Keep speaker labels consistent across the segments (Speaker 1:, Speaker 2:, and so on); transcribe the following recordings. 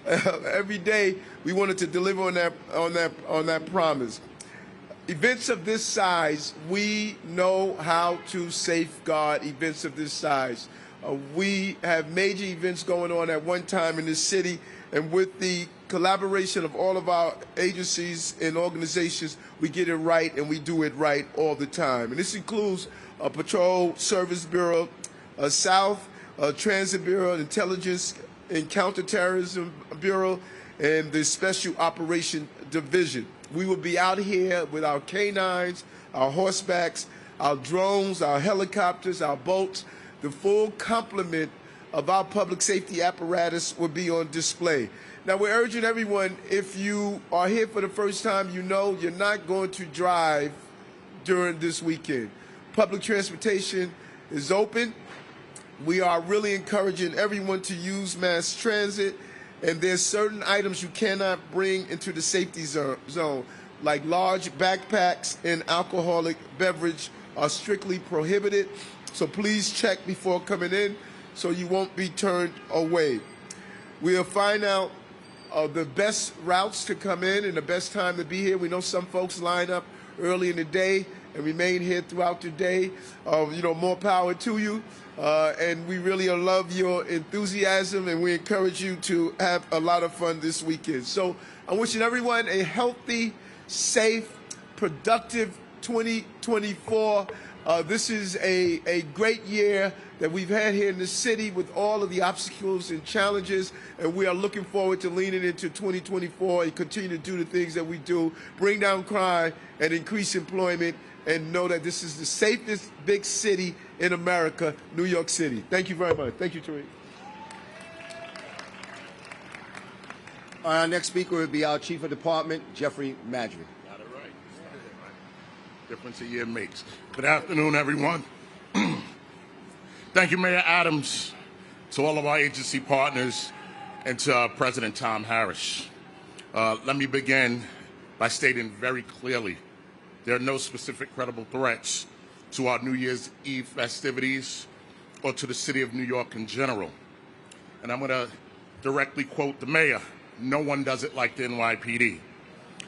Speaker 1: every day we wanted to deliver on that promise. Events of this size, we know how to safeguard events of this size. We have major events going on at one time in this city, and with the collaboration of all of our agencies and organizations, we get it right, and we do it right all the time. And this includes a Patrol Service Bureau, South Transit Bureau, Intelligence and Counterterrorism Bureau, and the Special Operation Division. We will be out here with our canines, our horsebacks, our drones, our helicopters, our boats. The full complement of our public safety apparatus will be on display. Now, we're urging everyone, if you are here for the first time, you know you're not going to drive during this weekend. Public transportation is open. We are really encouraging everyone to use mass transit, and there's certain items you cannot bring into the safety zone, like large backpacks and alcoholic beverage are strictly prohibited. So please check before coming in so you won't be turned away. We'll find out the best routes to come in and the best time to be here. We know some folks line up early in the day and remain here throughout the day. More power to you. And we really love your enthusiasm, and we encourage you to have a lot of fun this weekend. So I'm wishing everyone a healthy, safe, productive 2024. This is a great year that we've had here in the city with all of the obstacles and challenges, and we are looking forward to leaning into 2024 and continue to do the things that we do, bring down crime and increase employment, and know that this is the safest big city in America, New York City. Thank you very much. Thank you, Tariq.
Speaker 2: Our next speaker will be our Chief of Department, Jeffrey Madry.
Speaker 3: Got it right. Difference a year makes. Good afternoon, everyone. Thank you, Mayor Adams, to all of our agency partners, and to President Tom Harris. Let me begin by stating very clearly, there are no specific credible threats to our New Year's Eve festivities or to the city of New York in general. And I'm going to directly quote the mayor, "No one does it like the NYPD."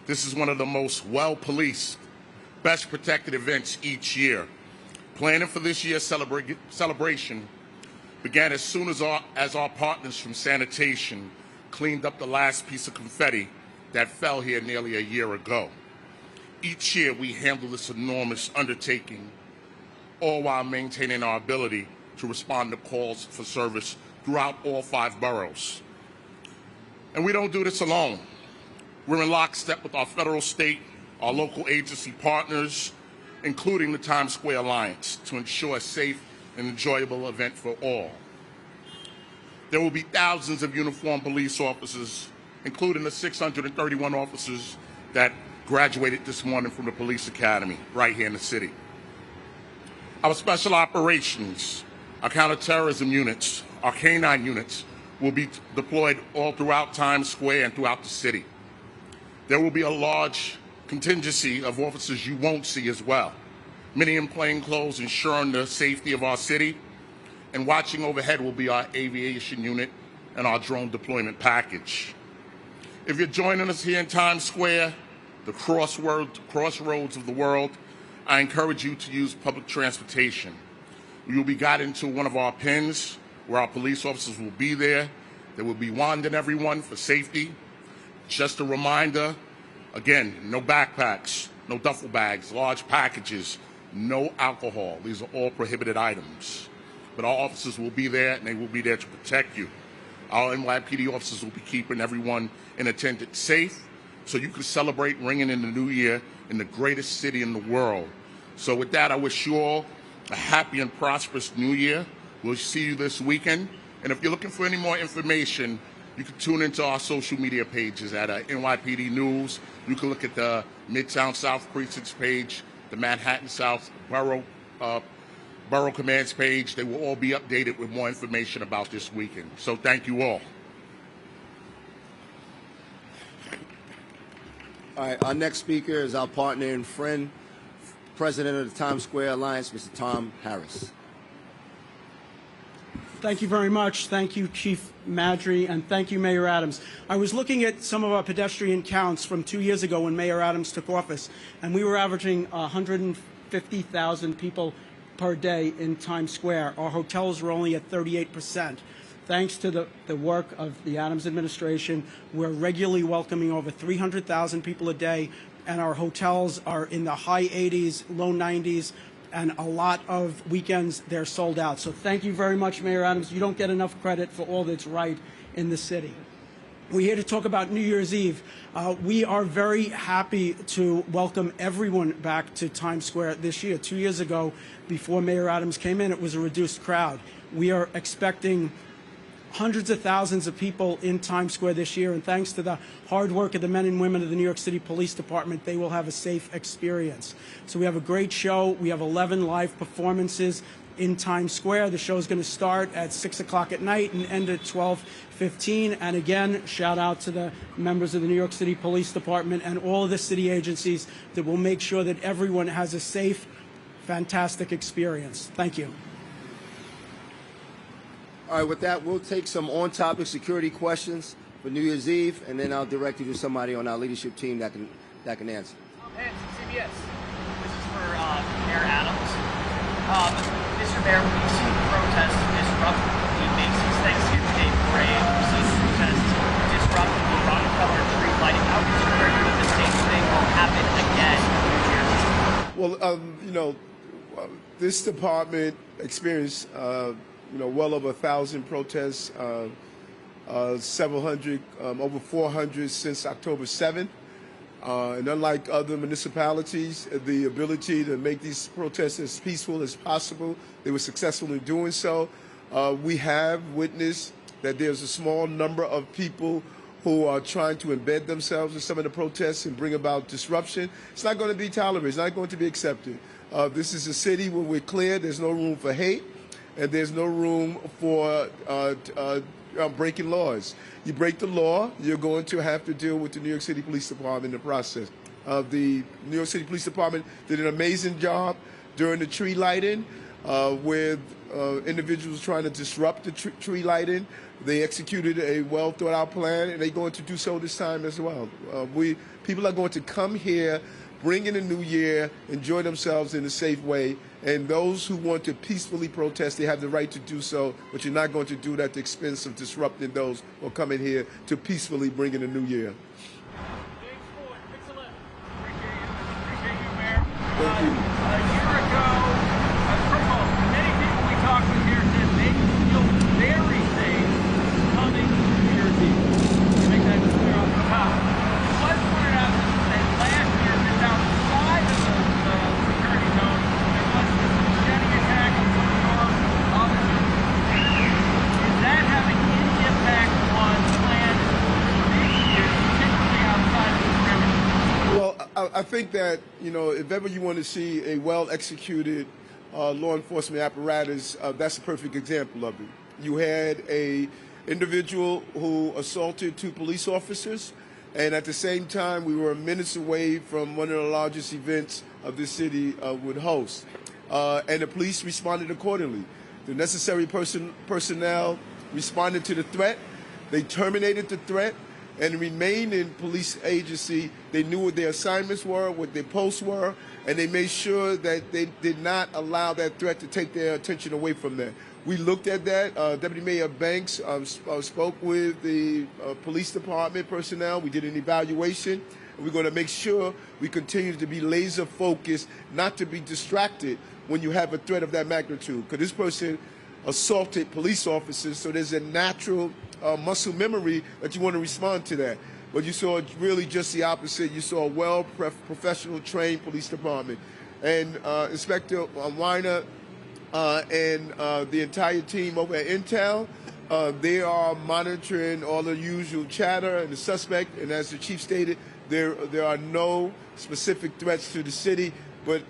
Speaker 3: This is one of the most well-policed, best protected events each year. Planning for this year's celebration began as soon as our partners from sanitation cleaned up the last piece of confetti that fell here nearly a year ago. Each year we handle this enormous undertaking, all while maintaining our ability to respond to calls for service throughout all 5 boroughs. And we don't do this alone. We're in lockstep with our federal, state, our local agency partners, including the Times Square Alliance, to ensure a safe and enjoyable event for all. There will be thousands of uniformed police officers, including the 631 officers that graduated this morning from the police academy right here in the city. Our special operations, our counterterrorism units, our canine units will be deployed all throughout Times Square and throughout the city. There will be a large contingency of officers you won't see as well, many in plain clothes ensuring the safety of our city, and watching overhead will be our aviation unit and our drone deployment package. If you're joining us here in Times Square, the crossroads of the world, I encourage you to use public transportation. You will be guided to one of our pins where our police officers will be there. They will be wanding everyone for safety. Just a reminder, again, no backpacks, no duffel bags, large packages, no alcohol. These are all prohibited items. But our officers will be there, and they will be there to protect you. Our NYPD officers will be keeping everyone in attendance safe, so you can celebrate ringing in the new year in the greatest city in the world. So with that, I wish you all a happy and prosperous new year. We'll see you this weekend. And if you're looking for any more information, you can tune into our social media pages at NYPD News. You can look at the Midtown South Precincts page, the Manhattan South Borough Commands page. They will all be updated with more information about this weekend. So thank you all.
Speaker 2: All right, our next speaker is our partner and friend, President of the Times Square Alliance, Mr. Tom Harris.
Speaker 4: Thank you very much. Thank you, Chief Madry, and thank you, Mayor Adams. I was looking at some of our pedestrian counts from 2 years ago when Mayor Adams took office, and we were averaging 150,000 people per day in Times Square. Our hotels were only at 38%. Thanks to the work of the Adams administration, we're regularly welcoming over 300,000 people a day, and our hotels are in the high 80s, low 90s, and a lot of weekends they're sold out. So thank you very much, Mayor Adams. You don't get enough credit for all that's right in the city. We're here to talk about New Year's Eve. We are very happy to welcome everyone back to Times Square this year. 2 years ago, before Mayor Adams came in, it was a reduced crowd. We are expecting hundreds of thousands of people in Times Square this year, and thanks to the hard work of the men and women of the New York City Police Department, they will have a safe experience. So we have a great show. We have 11 live performances in Times Square. The show is going to start at 6 o'clock at night and end at 12:15. And again, shout out to the members of the New York City Police Department and all of the city agencies that will make sure that everyone has a safe, fantastic experience. Thank you.
Speaker 2: All right, with that, we'll take some on-topic security questions for New Year's Eve, and then I'll direct you to somebody on our leadership team that can answer.
Speaker 5: Hey, it's CBS. This is for Mayor Adams. Mr. Mayor, we've seen protests disrupt the Macy's Thanksgiving Day Parade. We've seen protests disrupt the Rockefeller tree lighting. How concerned are you that the same thing will happen again this year?
Speaker 1: Well, this department experienced well over 1,000 protests, several hundred, over 400 since October 7th. And unlike other municipalities, the ability to make these protests as peaceful as possible, they were successful in doing so. We have witnessed that there's a small number of people who are trying to embed themselves in some of the protests and bring about disruption. It's not going to be tolerated. It's not going to be accepted. This is a city where we're clear. There's no room for hate. And there's no room for breaking laws. You break the law, you're going to have to deal with the New York City Police Department in the process. The New York City Police Department did an amazing job during the tree lighting with individuals trying to disrupt the tree lighting. They executed a well-thought-out plan, and they're going to do so this time as well. People are going to come here, bring in a new year, enjoy themselves in a safe way. And those who want to peacefully protest, they have the right to do so, but you're not going to do that at the expense of disrupting those who are coming here to peacefully bring in a new year.
Speaker 5: Appreciate you, Mayor.
Speaker 1: Thank you.
Speaker 5: A year ago, first of all, many people we talked with here said they feel very safe coming to New Year's Eve. To make that clear off the top. It was pointed out that last year, just outside of the security zone, there was this machete attack on one of our officers. Is that having any impact on plans this year, particularly outside of the perimeter?
Speaker 1: Well, I think that, if ever you want to see a well-executed law enforcement apparatus, that's a perfect example of it. You had a individual who assaulted 2 police officers, and at the same time, we were minutes away from one of the largest events of this city would host. And the police responded accordingly. The necessary personnel responded to the threat. They terminated the threat and remained in police agency. They knew what their assignments were, what their posts were, and they made sure that they did not allow that threat to take their attention away from that. We looked at that. Deputy Mayor Banks spoke with the police department personnel. We did an evaluation. And we're going to make sure we continue to be laser focused, not to be distracted when you have a threat of that magnitude. Because this person assaulted police officers, so there's a natural muscle memory that you want to respond to that. But you saw really just the opposite. You saw a well-professional, trained police department. And Inspector Weiner and the entire team over at Intel, they are monitoring all the usual chatter and the suspect. And as the chief stated, there are no specific threats to the city. But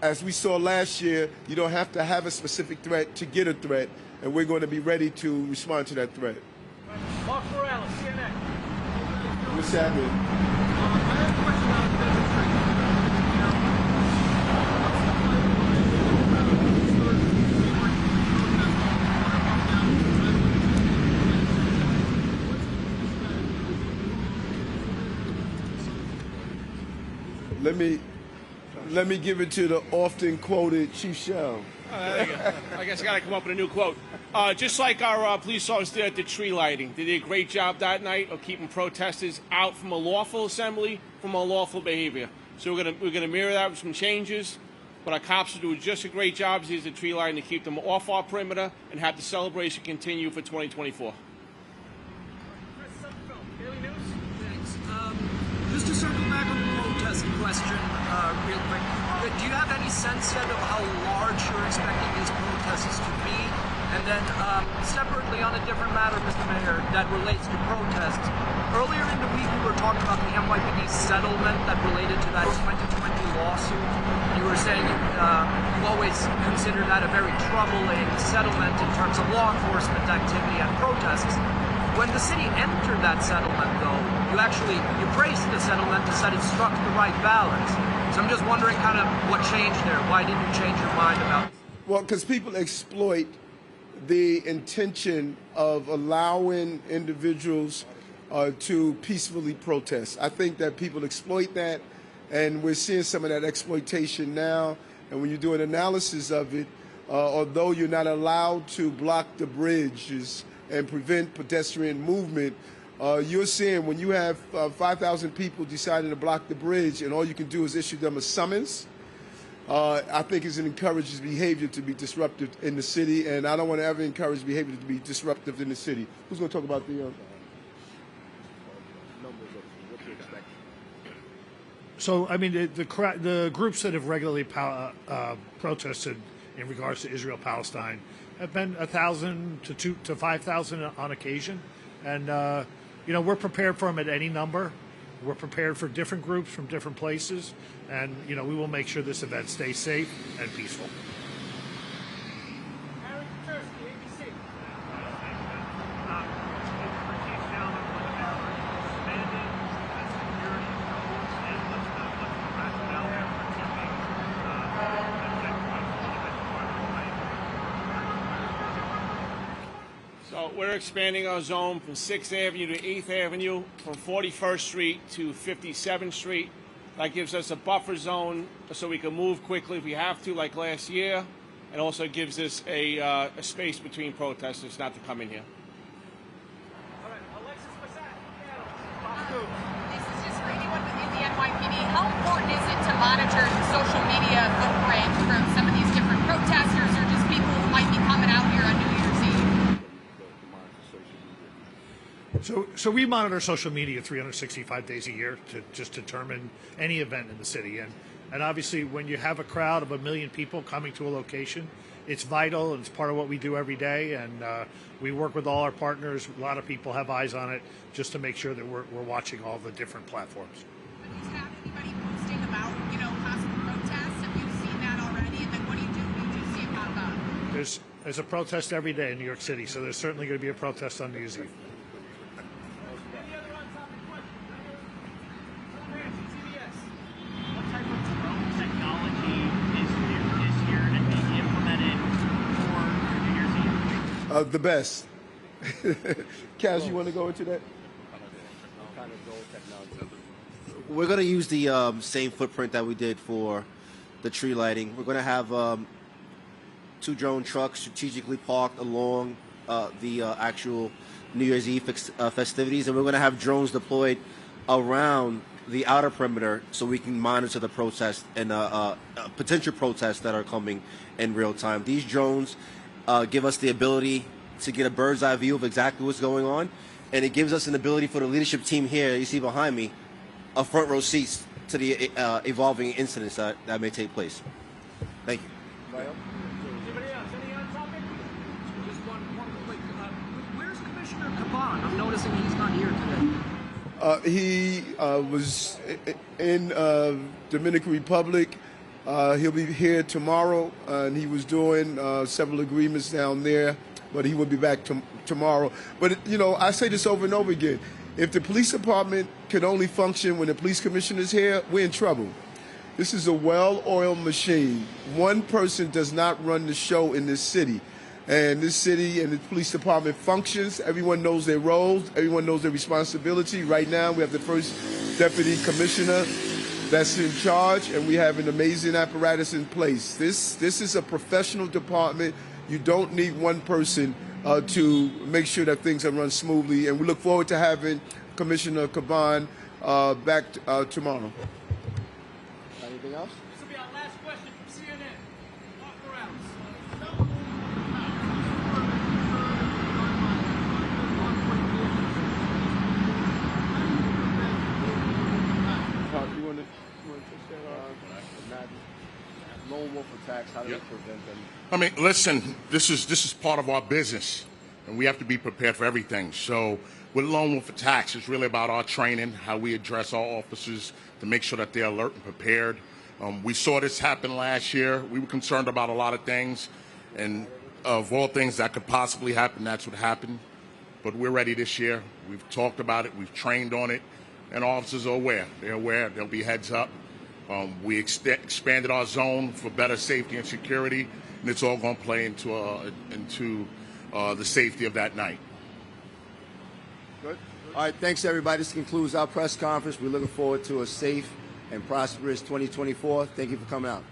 Speaker 1: as we saw last year, you don't have to have a specific threat to get a threat. And we're going to be ready to respond to that threat.
Speaker 5: Mark Morales, CNN.
Speaker 1: What's happening?
Speaker 6: I have a question on demonstration.
Speaker 1: Let me give it to the often quoted Chief Shell.
Speaker 7: There you go. I guess I got to come up with a new quote. Just like our police officers did at the tree lighting, they did a great job that night of keeping protesters out from a lawful assembly, from unlawful behavior. So we're gonna mirror that with some changes. But our cops will do just a great job as the tree lighting to keep them off our perimeter and have the celebration continue for 2024.
Speaker 6: Daily News. Thanks. Just to circle back on the protest question, real quick. Do you have any sense yet of how large you're expecting these protests to be? And then, separately, on a different matter, Mr. Mayor, that relates to protests. Earlier in the week, we were talking about the NYPD settlement that related to that 2020 lawsuit. You were saying you've always considered that a very troubling settlement in terms of law enforcement activity and protests. When the city entered that settlement, though, you praised the settlement and said it struck the right balance. So I'm just wondering kind of what changed there. Why did you change your mind about it?
Speaker 1: Well, because people exploit the intention of allowing individuals to peacefully protest. I think that people exploit that, and we're seeing some of that exploitation now. And when you do an analysis of it, although you're not allowed to block the bridges and prevent pedestrian movement, you're seeing when you have 5,000 people deciding to block the bridge and all you can do is issue them a summons, I think it encourages behavior to be disruptive in the city, and I don't want to ever encourage behavior to be disruptive in the city. Who's going to talk about the numbers of what you expect?
Speaker 8: So, I mean, the groups that have regularly protested in regards to Israel-Palestine have been 1,000 to 5,000 on occasion, and we're prepared for them at any number. We're prepared for different groups from different places, and we will make sure this event stays safe and peaceful.
Speaker 7: So we're expanding our zone from 6th Avenue to 8th Avenue, from 41st Street to 57th Street. That gives us a buffer zone so we can move quickly if we have to, like last year, and also gives us a space between protesters not to come in here.
Speaker 6: All right, Alexis Massat.
Speaker 9: This is just for anyone in the NYPD. How important is it to monitor the social media footprint from some of these different protesters or just people who might be coming out here on New Year's Eve?
Speaker 8: So we monitor social media 365 days a year to just determine any event in the city. And obviously, when you have a crowd of 1 million people coming to a location, it's vital and it's part of what we do every day. And we work with all our partners. A lot of people have eyes on it just to make sure that we're watching all the different platforms.
Speaker 9: Have you had anybody posting about, possible protests? Have you seen that already? And then what do you do when you see it pop up?
Speaker 8: There's a protest every day in New York City, so there's certainly going to be a protest on New Year's Eve.
Speaker 1: The best. Kaz, you want to go into that?
Speaker 2: We're going to use the same footprint that we did for the tree lighting. We're going to have 2 drone trucks strategically parked along the actual New Year's Eve festivities, and we're going to have drones deployed around the outer perimeter so we can monitor the protests and potential protests that are coming in real time. These drones give us the ability to get a bird's eye view of exactly what's going on, and it gives us an ability for the leadership team here, you see behind me, a front row seats to the evolving incidents that may take place. Thank you.
Speaker 6: Anybody else? Any on topic? Just one quick. Where's Commissioner Caban? I'm noticing he's not here today.
Speaker 1: He was in Dominican Republic. He'll be here tomorrow, and he was doing several agreements down there, but he will be back tomorrow. But, I say this over and over again. If the police department can only function when the police commissioner is here, we're in trouble. This is a well-oiled machine. One person does not run the show in this city. And this city and the police department functions. Everyone knows their roles. Everyone knows their responsibility. Right now, we have the first deputy commissioner that's in charge, and we have an amazing apparatus in place. This is a professional department. You don't need one person to make sure that things are run smoothly, and we look forward to having Commissioner Caban back tomorrow.
Speaker 2: Anything else?
Speaker 5: This will be our last question from CNN. Mark Morales.
Speaker 1: You want to take that?
Speaker 2: Lone wolf attacks, how do we prevent them?
Speaker 3: I mean, listen, this is part of our business, and we have to be prepared for everything. So with lone wolf attacks, it's really about our training, how we address our officers to make sure that they're alert and prepared. We saw this happen last year. We were concerned about a lot of things, and of all things that could possibly happen, that's what happened. But we're ready this year. We've talked about it. We've trained on it, and officers are aware. They're aware. There'll be heads up. We expanded our zone for better safety and security, and it's all going to play into the safety of that night.
Speaker 2: Good. All right, thanks, everybody. This concludes our press conference. We're looking forward to a safe and prosperous 2024. Thank you for coming out.